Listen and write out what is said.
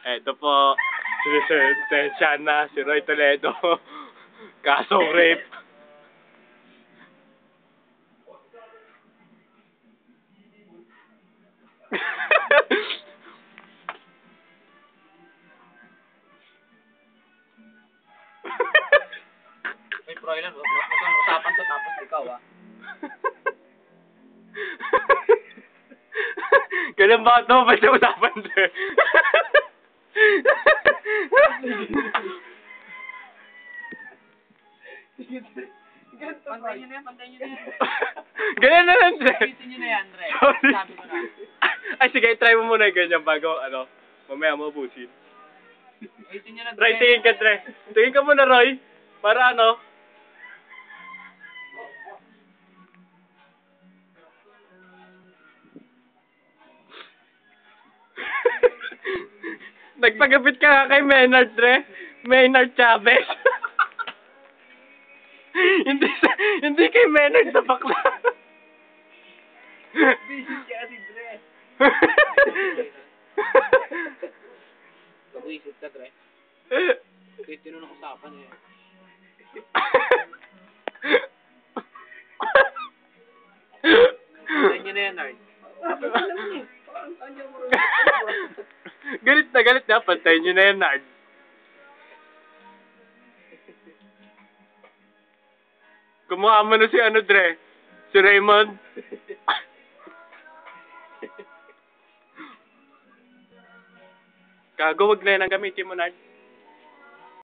Eto po, sinisentensya na si Roy Toledo. Kasong rape. May Froilan, huwag kang usapan to tapos ikaw Ganun ba ito? Ba't siya usapan sir? Pantayin nyo na yan, pantayin nyo na yan. Ganyan na lang sir. Pitin nyo na yan, Dre. Sorry. Sabi ko na. Ay sige, try mo muna yung ganyan bago mamaya mo ubusin. Pitin nyo na, Dre. Roy, tingin ka Dre. Tingin ka muna Roy. Para nagpagapit ka kay Maynard, Dre. Maynard Chavez. hindi kay Maynard sa bakla. Busy siya si Dre. Pag-uisip ka, Dre. Kahit tinunong usapan eh. Pantayin nyo na yan, Nard. Galit na. Pantayin nyo na yan, Nard. Kumuha mo na si Dre. Si Raymond. Gago, wag na yan ang gamitin mo, Nard.